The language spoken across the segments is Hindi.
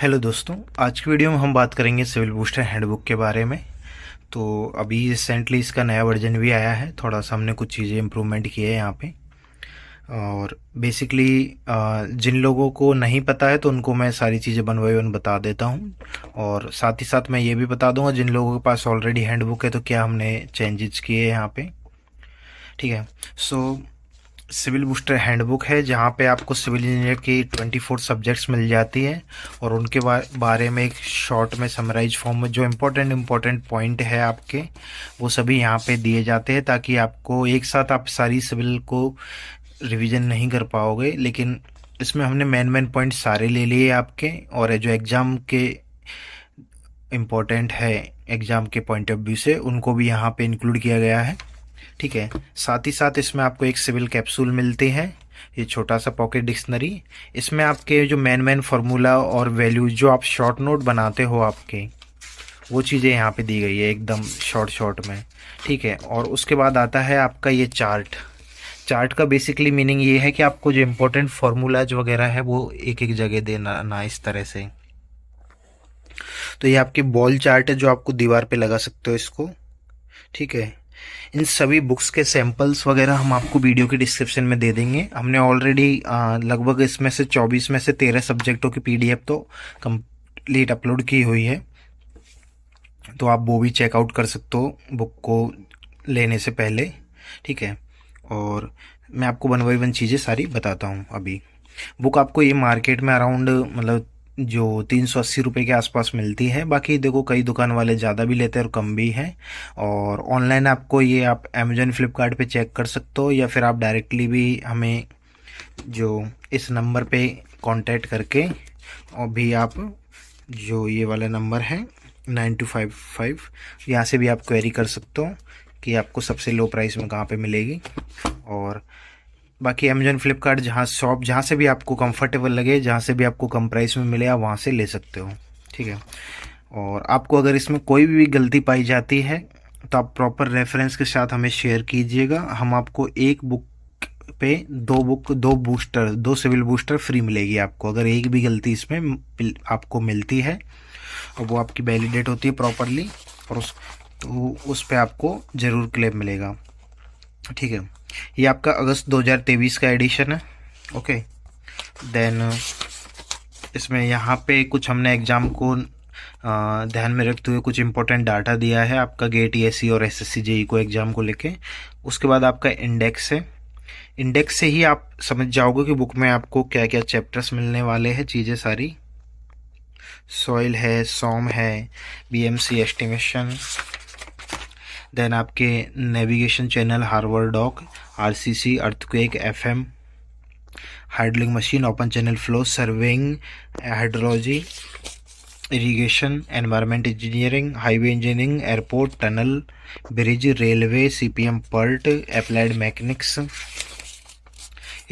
हेलो दोस्तों, आज की वीडियो में हम बात करेंगे सिविल बूस्टर हैंडबुक के बारे में। तो अभी रिसेंटली इसका नया वर्जन भी आया है, थोड़ा सा हमने कुछ चीज़ें इम्प्रूवमेंट की है यहाँ पे। और बेसिकली जिन लोगों को नहीं पता है तो उनको मैं सारी चीज़ें वन बाय वन बता देता हूँ। और साथ ही साथ मैं ये भी बता दूंगा जिन लोगों के पास ऑलरेडी हैंडबुक है तो क्या हमने चेंजेस किए हैं यहाँ पे। ठीक है। सो सिविल बूस्टर हैंडबुक है जहाँ पे आपको सिविल इंजीनियर की 24 सब्जेक्ट्स मिल जाती है और उनके बारे में एक शॉर्ट में समराइज फॉर्म में जो इम्पोर्टेंट पॉइंट है आपके, वो सभी यहाँ पे दिए जाते हैं ताकि आपको एक साथ आप सारी सिविल को रिवीजन नहीं कर पाओगे। लेकिन इसमें हमने मेन पॉइंट सारे ले लिए आपके, और जो एग्ज़ाम के इम्पोर्टेंट है एग्ज़ाम के पॉइंट ऑफ व्यू से उनको भी यहाँ पे इंक्लूड किया गया है। ठीक है। साथ ही साथ इसमें आपको एक सिविल कैप्सूल मिलती है, ये छोटा सा पॉकेट डिक्शनरी। इसमें आपके जो मेन फार्मूला और वैल्यू जो आप शॉर्ट नोट बनाते हो आपके, वो चीज़ें यहाँ पे दी गई है एकदम शॉर्ट में। ठीक है। और उसके बाद आता है आपका ये चार्ट का बेसिकली मीनिंग ये है कि आपको जो इम्पोर्टेंट फार्मूलाज वगैरह है वो एक एक जगह देना ना, इस तरह से। तो ये आपकी बॉल चार्ट है जो आपको दीवार पे लगा सकते हो इसको। ठीक है। इन सभी बुक्स के सैंपल्स वगैरह हम आपको वीडियो के डिस्क्रिप्शन में दे देंगे। हमने ऑलरेडी लगभग इसमें से 24 में से 13 सब्जेक्टों की पीडीएफ तो कंप्लीट अपलोड की हुई है, तो आप वो भी चेकआउट कर सकते हो बुक को लेने से पहले। ठीक है। और मैं आपको वन बाई वन चीज़ें सारी बताता हूँ। अभी बुक आपको ये मार्केट में अराउंड मतलब जो 380 रुपये के आसपास मिलती है। बाकी देखो कई दुकान वाले ज़्यादा भी लेते हैं और कम भी है। और ऑनलाइन आपको ये आप अमेजोन फ्लिपकार्ट पे चेक कर सकते हो, या फिर आप डायरेक्टली भी हमें जो इस नंबर पे कांटेक्ट करके, और भी आप जो ये वाला नंबर है 9255, यहाँ से भी आप क्वेरी कर सकते हो कि आपको सबसे लो प्राइस में कहाँ पे मिलेगी। और बाकी अमेजोन फ्लिपकार्ट जहाँ से भी आपको कंफर्टेबल लगे, जहाँ से भी आपको कम प्राइस में मिले, आप वहाँ से ले सकते हो। ठीक है। और आपको अगर इसमें कोई भी गलती पाई जाती है तो आप प्रॉपर रेफरेंस के साथ हमें शेयर कीजिएगा। हम आपको एक बुक पे दो सिविल बूस्टर फ्री मिलेगी आपको, अगर एक भी गलती इसमें आपको मिलती है और वो आपकी वैलिडेट होती है प्रॉपरली, और उस पे आपको ज़रूर क्लेम मिलेगा। ठीक है। ये आपका अगस्त 2023 का एडिशन है। ओके। देन इसमें यहाँ पे कुछ हमने एग्ज़ाम को ध्यान में रखते हुए कुछ इंपॉर्टेंट डाटा दिया है आपका गेट ईएससी और एसएससी जेई को एग्ज़ाम को लेके। उसके बाद आपका इंडेक्स है। इंडेक्स से ही आप समझ जाओगे कि बुक में आपको क्या क्या चैप्टर्स मिलने वाले हैं, चीज़ें सारी। सॉइल है, सॉम है, बीएमसी एस्टिमेशन, देन आपके नेविगेशन चैनल हार्वर्ड dock, RCC, earthquake, FM, hydraulic machine, open channel flow, surveying, hydrology, irrigation, environment engineering, highway engineering, airport, tunnel, bridge, railway, CPM, PERT, applied mechanics,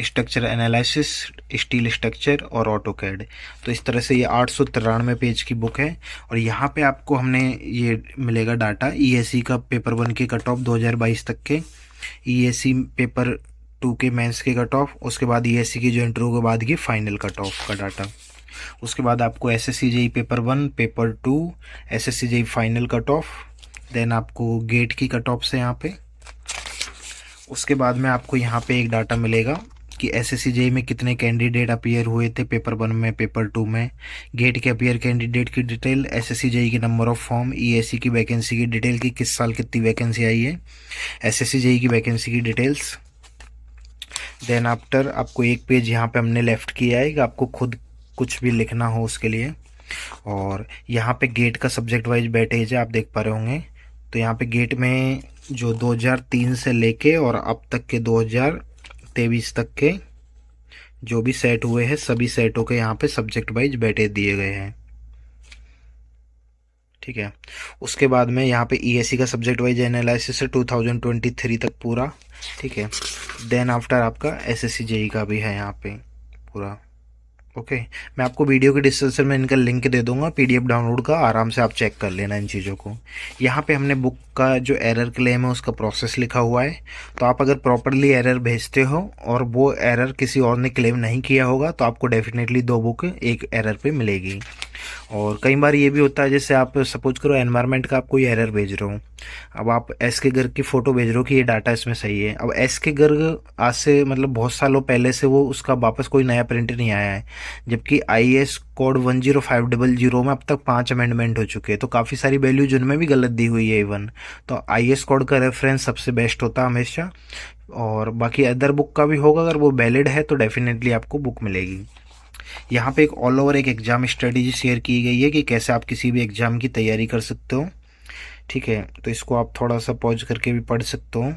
structure analysis, steel structure और ऑटोकैड। तो इस तरह से ये 893 पेज की बुक है। और यहाँ पे आपको हमने ये मिलेगा डाटा ईएससी का पेपर 1 के कट ऑफ 2022 तक के, ईएससी पेपर 2 के मेंस के कट ऑफ, उसके बाद ईएससी की जो इंटरव्यू के बाद की फाइनल कट ऑफ का डाटा। उसके बाद आपको SSC JE paper 1, paper 2, SSC JE final cut off, then आपको गेट की कट ऑफ से यहाँ पे। उसके बाद में आपको यहाँ पे एक डाटा मिलेगा कि एसएससी जेई में कितने कैंडिडेट अपीयर हुए थे पेपर 1 में, पेपर 2 में, गेट के अपीयर कैंडिडेट की डिटेल, एसएससी जेई की नंबर ऑफ फॉर्म, ईएससी की वैकेंसी की डिटेल कि किस साल कितनी वैकेंसी आई है, एसएससी जेई की वैकेंसी की डिटेल्स। देन आफ्टर आपको एक पेज यहाँ पे हमने लेफ्ट किया है कि आपको खुद कुछ भी लिखना हो उसके लिए। और यहाँ पे गेट का सब्जेक्ट वाइज बैटेज है, आप देख पा रहे होंगे। तो यहाँ पे गेट में जो 2003 से लेके और अब तक के 2023 तक के जो भी सेट हुए हैं, सभी सेटों के यहाँ पे सब्जेक्ट वाइज बैटेज दिए गए हैं। ठीक है। उसके बाद में यहाँ पे ईएससी का सब्जेक्ट वाइज एनालिसिस है 2023 तक पूरा। ठीक है। देन आफ्टर आपका एसएससी जेई का भी है यहाँ पे पूरा। ओके। मैं आपको वीडियो के डिस्क्रिप्शन में इनका लिंक दे दूंगा पीडीएफ डाउनलोड का, आराम से आप चेक कर लेना इन चीज़ों को। यहाँ पे हमने बुक का जो एरर क्लेम है उसका प्रोसेस लिखा हुआ है। तो आप अगर प्रॉपरली एरर भेजते हो और वो एरर किसी और ने क्लेम नहीं किया होगा तो आपको डेफिनेटली 2 बुक एक एरर पे मिलेगी। और कई बार ये भी होता है, जैसे आप सपोज करो एनवायरनमेंट का आप कोई एरर भेज रहे हो, अब आप एस के गर्ग की फ़ोटो भेज रहे हो कि ये डाटा इसमें सही है, अब एस के गर्ग आज से मतलब बहुत सालों पहले से वो उसका वापस कोई नया प्रिंट नहीं आया है, जबकि आई एस कोड 10500 में अब तक 5 अमेंडमेंट हो चुके हैं, तो काफ़ी सारी वैल्यूज उनमें भी गलत दी हुई है इवन। तो आई एस कोड का रेफरेंस सबसे बेस्ट होता है हमेशा, और बाकी अदर बुक का भी होगा, अगर वो वैलिड है तो डेफिनेटली आपको बुक मिलेगी। यहाँ पे एक ऑल ओवर एक एग्जाम स्ट्रेटेजी शेयर की गई है कि कैसे आप किसी भी एग्जाम की तैयारी कर सकते हो, ठीक है। तो इसको आप थोड़ा सा पॉज करके भी पढ़ सकते हो,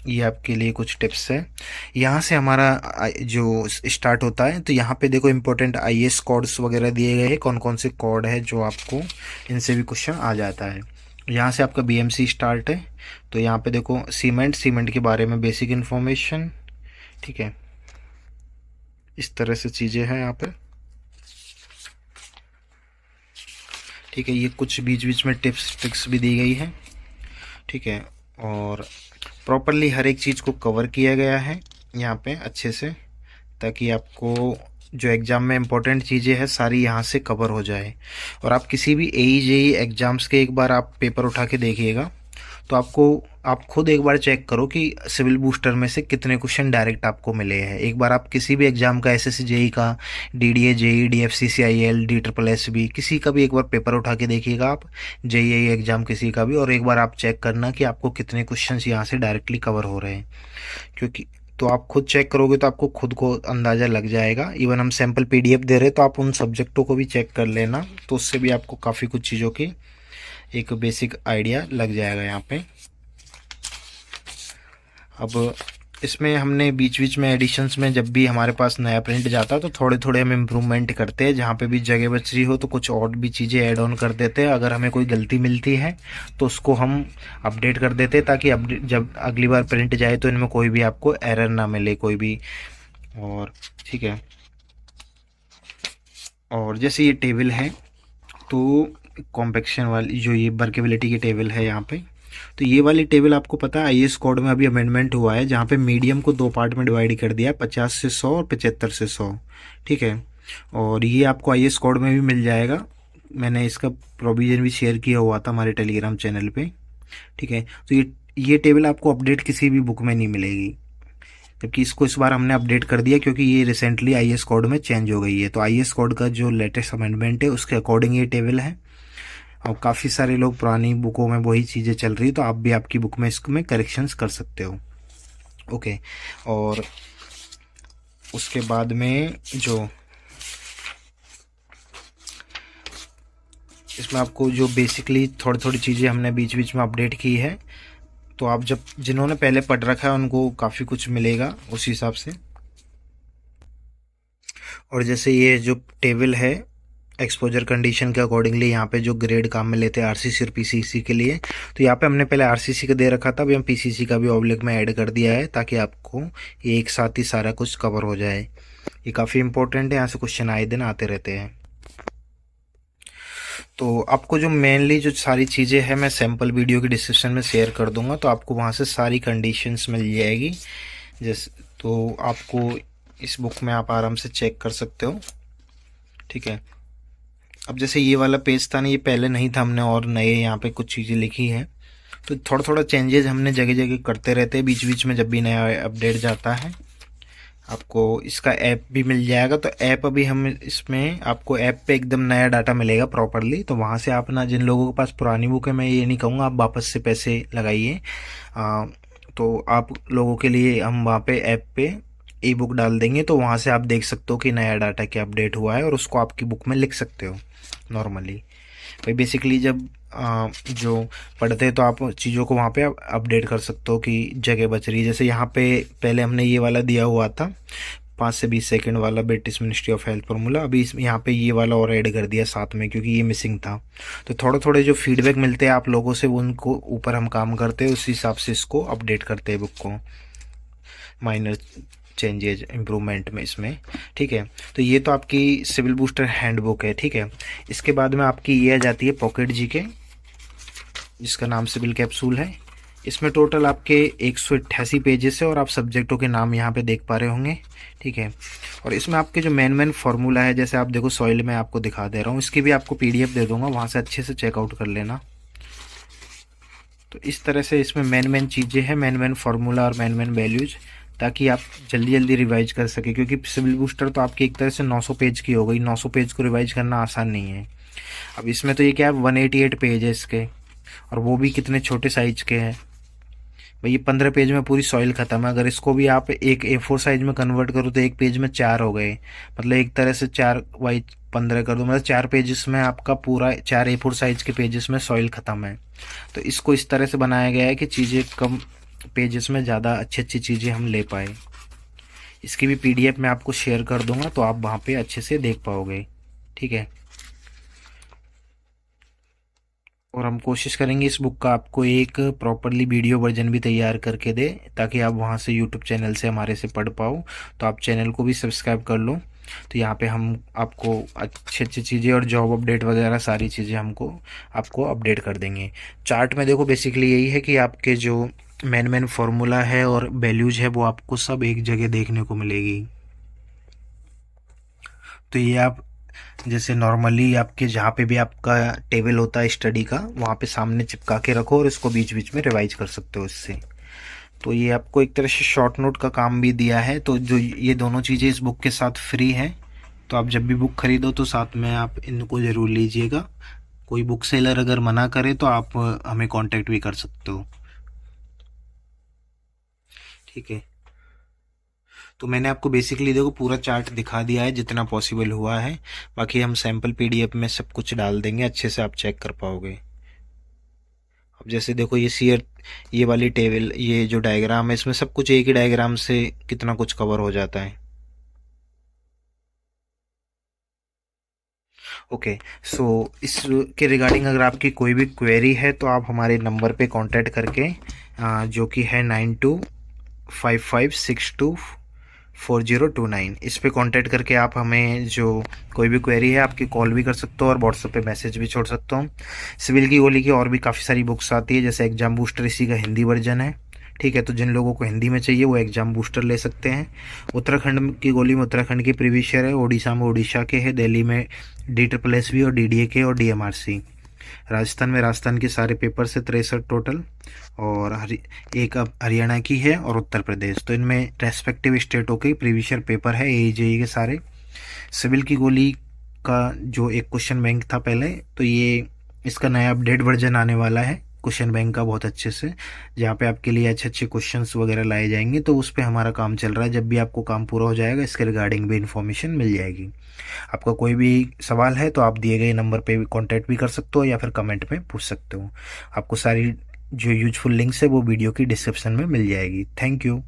ये आपके लिए कुछ टिप्स है। यहाँ से हमारा जो स्टार्ट होता है, तो यहाँ पे देखो इंपॉर्टेंट आईएएस कोड्स वगैरह दिए गए हैं, कौन कौन से कोड है जो आपको इनसे भी क्वेश्चन आ जाता है। यहाँ से आपका बीएमसी स्टार्ट है, तो यहाँ पे देखो सीमेंट के बारे में बेसिक इन्फॉर्मेशन, ठीक है, इस तरह से चीज़ें हैं यहाँ पे, ठीक है। ये कुछ बीच बीच में टिप्स ट्रिक्स भी दी गई है, ठीक है, और प्रॉपरली हर एक चीज़ को कवर किया गया है यहाँ पे अच्छे से, ताकि आपको जो एग्ज़ाम में इम्पोर्टेंट चीज़ें हैं सारी यहाँ से कवर हो जाए। और आप किसी भी एई जेई एग्ज़ाम्स के एक बार आप पेपर उठा के देखिएगा, तो आप खुद एक बार चेक करो कि सिविल बूस्टर में से कितने क्वेश्चन डायरेक्ट आपको मिले हैं। एक बार आप किसी भी एग्जाम का, एसएससी जेई का, डीडीए जेई, डीएफसीसीआईएल, DSSS किसी का भी एक बार पेपर उठा के देखिएगा आप, जेईई एग्जाम किसी का भी, और एक बार आप चेक करना कि आपको कितने क्वेश्चन यहाँ से डायरेक्टली कवर हो रहे हैं। क्योंकि तो आप खुद चेक करोगे तो आपको खुद को अंदाज़ा लग जाएगा। इवन हम सैम्पल पीडीएफ दे रहे हैं, तो आप उन सब्जेक्टों को भी चेक कर लेना, तो उससे भी आपको काफ़ी कुछ चीज़ों की एक बेसिक आइडिया लग जाएगा यहाँ पे। अब इसमें हमने बीच बीच में एडिशंस में जब भी हमारे पास नया प्रिंट जाता है तो थोड़े थोड़े हम इम्प्रूवमेंट करते हैं, जहाँ पे भी जगह बच रही हो तो कुछ और भी चीज़ें ऐड ऑन कर देते हैं। अगर हमें कोई गलती मिलती है तो उसको हम अपडेट कर देते हैं, ताकि अपडेट जब अगली बार प्रिंट जाए तो इनमें कोई भी आपको एरर ना मिले कोई भी। और ठीक है, और जैसे ये टेबल है, तो कॉम्पेक्शन वाली जो ये वर्केबिलिटी की टेबल है यहाँ पे, तो ये वाली टेबल आपको पता है आईएएस कोड में अभी अमेंडमेंट हुआ है, जहाँ पे मीडियम को 2 पार्ट में डिवाइड कर दिया, 50 से 100 और 75 से 100, ठीक है। और ये आपको आईएएस कोड में भी मिल जाएगा, मैंने इसका प्रोविज़न भी शेयर किया हुआ था हमारे टेलीग्राम चैनल पे, ठीक है। तो ये टेबल आपको अपडेट किसी भी बुक में नहीं मिलेगी, जबकि इसको इस बार हमने अपडेट कर दिया क्योंकि ये रिसेंटली आईएएस कोड में चेंज हो गई है। तो आईएएस कोड का जो लेटेस्ट अमेंडमेंट है उसके अकॉर्डिंग ये टेबल है, और काफ़ी सारे लोग पुरानी बुकों में वही चीज़ें चल रही, तो आप भी आपकी बुक में इसमें करेक्शंस कर सकते हो, ओके। और उसके बाद में जो इसमें आपको जो बेसिकली थोड़ी थोड़ी चीज़ें हमने बीच बीच में अपडेट की है, तो आप जब जिन्होंने पहले पढ़ रखा है उनको काफ़ी कुछ मिलेगा उस हिसाब से। और जैसे ये जो टेबल है एक्सपोजर कंडीशन के अकॉर्डिंगली यहाँ पे जो ग्रेड काम में लेते हैं आरसीसी और पीसीसी के लिए, तो यहाँ पे हमने पहले आरसीसी का दे रखा था, अभी हम पीसीसी का भी ऑब्लिक में ऐड कर दिया है, ताकि आपको ये एक साथ ही सारा कुछ कवर हो जाए। ये काफ़ी इंपॉर्टेंट है, यहाँ से क्वेश्चन आए दिन आते रहते हैं। तो आपको जो मेनली जो सारी चीज़ें हैं मैं सैम्पल वीडियो की डिस्क्रिप्शन में शेयर कर दूंगा, तो आपको वहाँ से सारी कंडीशंस मिल जाएगी, जैसे तो आपको इस बुक में आप आराम से चेक कर सकते हो, ठीक है। अब जैसे ये वाला पेज था ना, ये पहले नहीं था, हमने और नए यहाँ पे कुछ चीज़ें लिखी हैं, तो थोड़ा थोड़ा चेंजेस हमने जगह जगह करते रहते हैं बीच बीच में, जब भी नया अपडेट जाता है आपको इसका ऐप भी मिल जाएगा। तो ऐप अभी हम इसमें आपको ऐप पे एकदम नया डाटा मिलेगा प्रॉपरली, तो वहाँ से आप ना, जिन लोगों के पास पुरानी बुक है मैं ये नहीं कहूँगा आप वापस से पैसे लगाइए, तो आप लोगों के लिए हम वहाँ पे ऐप पे ई बुक डाल देंगे, तो वहाँ से आप देख सकते हो कि नया डाटा क्या अपडेट हुआ है, और उसको आपकी बुक में लिख सकते हो नॉर्मली। भाई बेसिकली जब जो पढ़ते हैं तो आप चीज़ों को वहाँ पे अपडेट कर सकते हो कि जगह बच रही है। जैसे यहाँ पे पहले हमने ये वाला दिया हुआ था 5 से 20 सेकंड वाला British ministry of health formula, अभी यहाँ पे ये वाला और ऐड कर दिया साथ में, क्योंकि ये मिसिंग था। तो थोड़े थोड़े जो फीडबैक मिलते हैं आप लोगों से, उनको ऊपर हम काम करते हैं, उस हिसाब से इसको अपडेट करते हैं बुक को, माइनर चेंजेज इम्प्रूवमेंट में इसमें, ठीक है। तो ये तो आपकी सिविल बूस्टर हैंडबुक है, ठीक है। इसके बाद में आपकी ये आ जाती है पॉकेट जीके, जिसका नाम सिविल कैप्सूल है, इसमें टोटल आपके 188 पेजेस है और आप सब्जेक्टों के नाम यहाँ पे देख पा रहे होंगे। ठीक है, और इसमें आपके जो मेन मेन फार्मूला है, जैसे आप देखो सॉइल में आपको दिखा दे रहा हूँ, इसकी भी आपको पीडीएफ दे दूंगा, वहाँ से अच्छे से चेकआउट कर लेना। तो इस तरह से इसमें मेन मेन चीज़ें हैं, मेन मेन फार्मूला और मेन मेन वैल्यूज, ताकि आप जल्दी जल्दी रिवाइज कर सके, क्योंकि सिविल बूस्टर तो आपकी एक तरह से 900 पेज की हो गई। 900 पेज को रिवाइज करना आसान नहीं है। अब इसमें तो ये क्या है, 188 पेज है इसके, और वो भी कितने छोटे साइज के हैं भाई। ये 15 पेज में पूरी सॉइल खत्म है। अगर इसको भी आप एक A4 साइज में कन्वर्ट करो तो एक पेज में 4 हो गए, मतलब एक तरह से 4/15 कर दो, मतलब 4 पेजेस में आपका पूरा 4 A4 साइज के पेजेस में सॉइल खत्म है। तो इसको इस तरह से बनाया गया है कि चीज़ें कम पेजेस में ज़्यादा अच्छी अच्छी चीज़ें हम ले पाए। इसकी भी पीडीएफ मैं आपको शेयर कर दूंगा, तो आप वहाँ पे अच्छे से देख पाओगे। ठीक है, और हम कोशिश करेंगे इस बुक का आपको एक प्रॉपरली वीडियो वर्जन भी तैयार करके दे, ताकि आप वहाँ से यूट्यूब चैनल से हमारे से पढ़ पाओ। तो आप चैनल को भी सब्सक्राइब कर लो। तो यहाँ पे हम आपको अच्छी अच्छी चीज़ें और जॉब अपडेट वगैरह सारी चीज़ें आपको अपडेट कर देंगे। चार्ट में देखो बेसिकली यही है कि आपके जो मेन मेन फार्मूला है और वैल्यूज है वो आपको सब एक जगह देखने को मिलेगी। तो ये आप जैसे नॉर्मली आपके जहाँ पे भी आपका टेबल होता है स्टडी का, वहाँ पे सामने चिपका के रखो और इसको बीच बीच में रिवाइज कर सकते हो इससे। तो ये आपको एक तरह से शॉर्ट नोट का काम भी दिया है। तो जो ये दोनों चीज़ें इस बुक के साथ फ्री हैं, तो आप जब भी बुक खरीदो तो साथ में आप इनको ज़रूर लीजिएगा। कोई बुक सेलर अगर मना करे तो आप हमें कांटेक्ट भी कर सकते हो। ठीक है, तो मैंने आपको बेसिकली देखो पूरा चार्ट दिखा दिया है जितना पॉसिबल हुआ है। बाकी हम सैम्पल पीडीएफ में सब कुछ डाल देंगे, अच्छे से आप चेक कर पाओगे। अब जैसे देखो ये सीयर, ये वाली टेबल, ये जो डायग्राम है, इसमें सब कुछ एक ही डायग्राम से कितना कुछ कवर हो जाता है। ओके, सो इसके रिगार्डिंग अगर आपकी कोई भी क्वेरी है तो आप हमारे नंबर पे कांटेक्ट करके जो कि है 9255624029, इस पे कांटेक्ट करके आप हमें जो कोई भी क्वेरी है आपकी कॉल भी कर सकते हो और व्हाट्सएप पे मैसेज भी छोड़ सकता हूँ। सिविल की गोली की और भी काफ़ी सारी बुक्स आती है, जैसे एग्जाम बूस्टर इसी का हिंदी वर्जन है। ठीक है, तो जिन लोगों को हिंदी में चाहिए वो एग्जाम बूस्टर ले सकते हैं। उत्तराखंड की गोली में उत्तराखंड की प्रीवियस ईयर है, उड़ीसा में उड़ीसा के है, दिल्ली में DSSB और DDA के और DMRC, राजस्थान में राजस्थान के सारे पेपर से 63 टोटल, और एक अब हरियाणा की है और उत्तर प्रदेश। तो इनमें रेस्पेक्टिव स्टेटों के प्रीवियस ईयर पेपर है AEJE के सारे। सिविल की गोली का जो एक क्वेश्चन बैंक था पहले, तो ये इसका नया अपडेट वर्जन आने वाला है क्वेश्चन बैंक का, बहुत अच्छे से, जहाँ पे आपके लिए अच्छे अच्छे क्वेश्चंस वगैरह लाए जाएंगे। तो उस पर हमारा काम चल रहा है। जब भी आपको काम पूरा हो जाएगा इसके रिगार्डिंग भी इन्फॉर्मेशन मिल जाएगी। आपका कोई भी सवाल है तो आप दिए गए नंबर पे भी कॉन्टैक्ट भी कर सकते हो या फिर कमेंट में पूछ सकते हो। आपको सारी जो यूजफुल लिंक्स है वो वीडियो की डिस्क्रिप्शन में मिल जाएगी। Thank you.